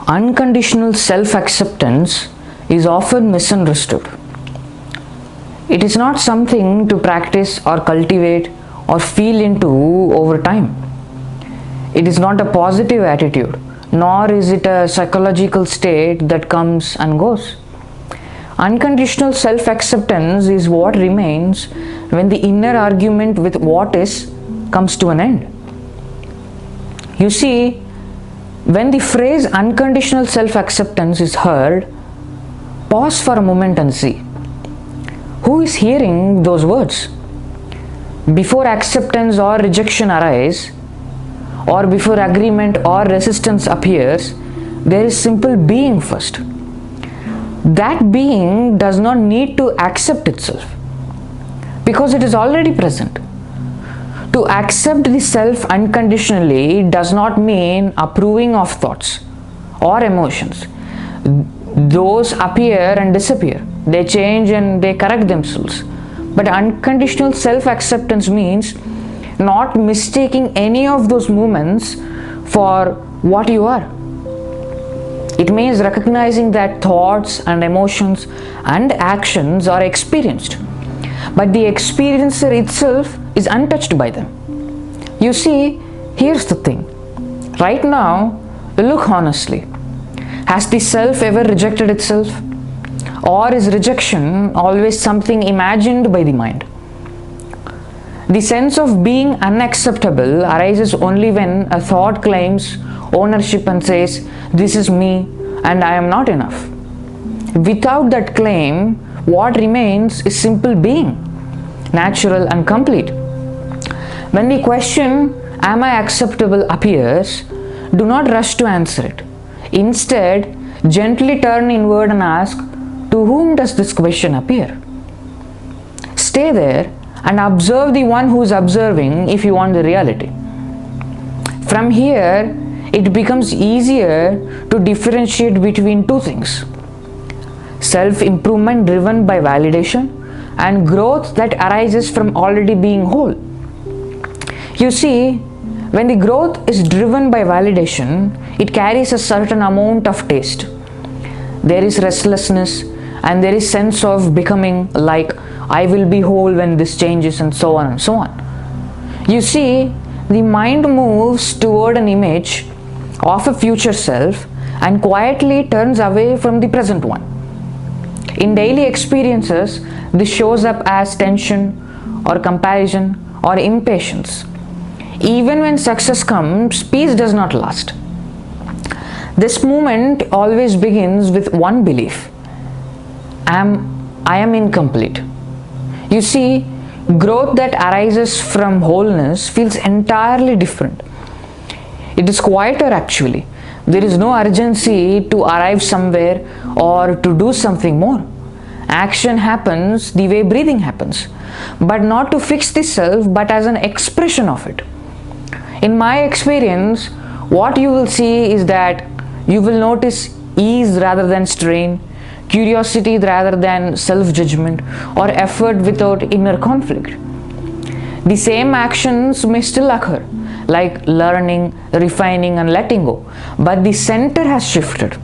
Unconditional self-acceptance is often misunderstood. It is not something to practice or cultivate or feel into over time. It is not a positive attitude, nor is it a psychological state that comes and goes. Unconditional self-acceptance is what remains when the inner argument with what is comes to an end. You see, when the phrase unconditional self-acceptance is heard, pause for a moment and see. Who is hearing those words? Before acceptance or rejection arise, or before agreement or resistance appears, there is simple being first. That being does not need to accept itself because it is already present. To accept the self unconditionally does not mean approving of thoughts or emotions. Those appear and disappear. They change and they correct themselves. But unconditional self-acceptance means not mistaking any of those moments for what you are. It means recognizing that thoughts and emotions and actions are experienced, but the experiencer itself is untouched by them. You see, here's the thing. Right now, look honestly. Has the self ever rejected itself? Or is rejection always something imagined by the mind? The sense of being unacceptable arises only when a thought claims ownership and says, "This is me and I am not enough." Without that claim, what remains is simple being, natural and complete. When the question, "Am I acceptable?" appears, do not rush to answer it. Instead, gently turn inward and ask, to whom does this question appear? Stay there and observe the one who is observing if you want the reality. From here, it becomes easier to differentiate between two things: self-improvement driven by validation and growth that arises from already being whole. You see, when the growth is driven by validation, it carries a certain amount of taste. There is restlessness and there is sense of becoming, like I will be whole when this changes, and so on and so on. You see, the mind moves toward an image of a future self and quietly turns away from the present one. In daily experiences, this shows up as tension or comparison or impatience. Even when success comes, peace does not last. This movement always begins with one belief: I am incomplete. You see, growth that arises from wholeness feels entirely different. It is quieter actually. There is no urgency to arrive somewhere or to do something more. Action happens the way breathing happens, but not to fix the self, but as an expression of it. In my experience, what you will see is that you will notice ease rather than strain, curiosity rather than self-judgment, or effort without inner conflict. The same actions may still occur, like learning, refining, and letting go, but the center has shifted.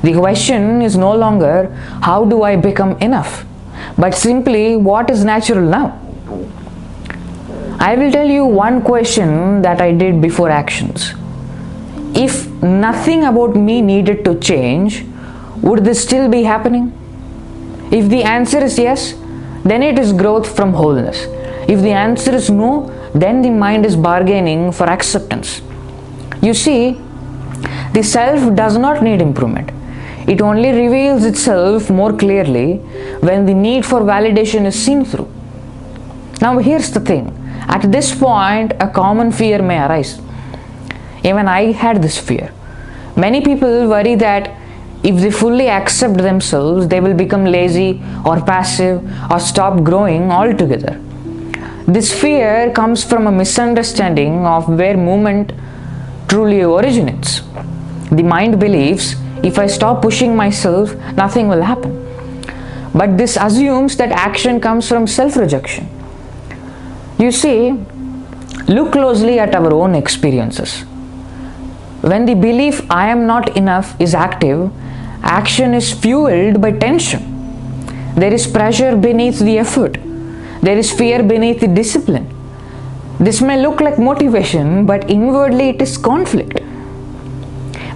The question is no longer how do I become enough, but simply what is natural now. I will tell you one question that I did before actions. If nothing about me needed to change, would this still be happening? If the answer is yes, then it is growth from wholeness. If the answer is no, then the mind is bargaining for acceptance. You see, the self does not need improvement. It only reveals itself more clearly when the need for validation is seen through. Now here's the thing. At this point, a common fear may arise. Even I had this fear. Many people worry that if they fully accept themselves, they will become lazy or passive or stop growing altogether. This fear comes from a misunderstanding of where movement truly originates. The mind believes if I stop pushing myself, nothing will happen. But this assumes that action comes from self-rejection. You see, look closely at our own experiences. When the belief I am not enough is active, action is fueled by tension. There is pressure beneath the effort. There is fear beneath the discipline. This may look like motivation, but inwardly it is conflict.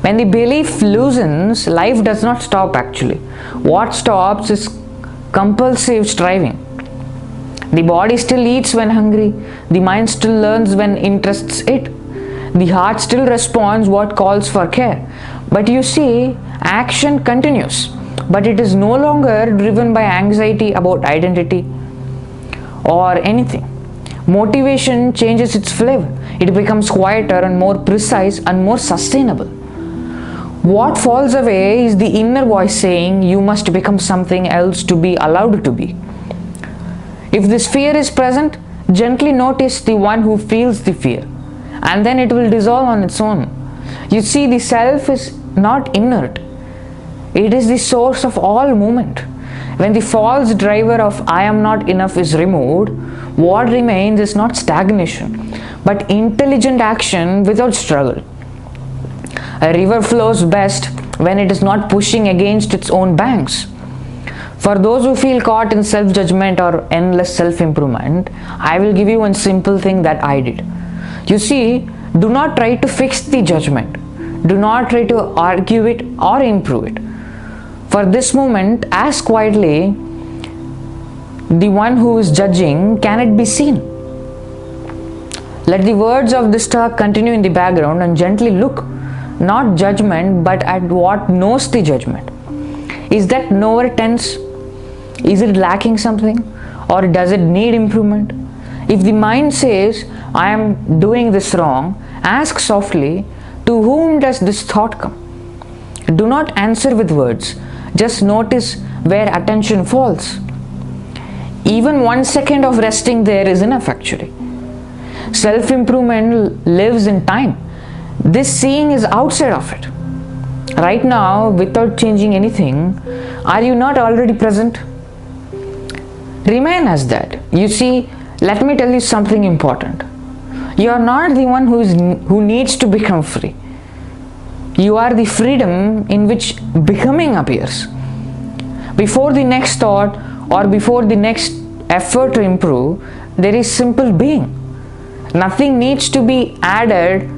When the belief loosens, life does not stop actually. What stops is compulsive striving. The body still eats when hungry. The mind still learns when interests it. The heart still responds what calls for care. But you see, action continues. But it is no longer driven by anxiety about identity or anything. Motivation changes its flavor. It becomes quieter and more precise and more sustainable. What falls away is the inner voice saying you must become something else to be allowed to be. If this fear is present, gently notice the one who feels the fear, and then it will dissolve on its own. You see, the self is not inert. It is the source of all movement. When the false driver of I am not enough is removed, what remains is not stagnation, but intelligent action without struggle. A river flows best when it is not pushing against its own banks. For those who feel caught in self-judgment or endless self-improvement, I will give you one simple thing that I did. You see, do not try to fix the judgment. Do not try to argue it or improve it. For this moment, ask quietly, the one who is judging, can it be seen? Let the words of this talk continue in the background and gently look, not judgment, but at what knows the judgment. Is that knower tense? Is it lacking something? Or does it need improvement? If the mind says, I am doing this wrong, ask softly, to whom does this thought come? Do not answer with words. Just notice where attention falls. Even 1 second of resting there is enough actually. Self-improvement lives in time. This seeing is outside of it. Right now, without changing anything, are you not already present? Remain as that. You see, let me tell you something important. You are not the one who needs to become free. You are the freedom in which becoming appears. Before the next thought or before the next effort to improve, there is simple being. Nothing needs to be added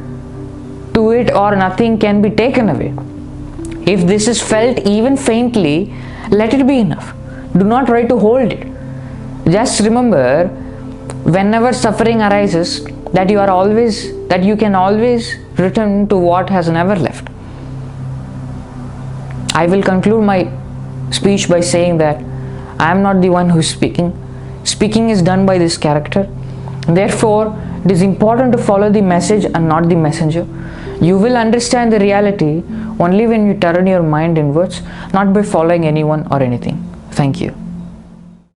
to it or nothing can be taken away. If this is felt even faintly, let it be enough. Do not try to hold it. Just remember, whenever suffering arises, that you can always return to what has never left. I will conclude my speech by saying that I am not the one who is speaking. Speaking is done by this character. Therefore, it is important to follow the message and not the messenger. You will understand the reality only when you turn your mind inwards, not by following anyone or anything. Thank you.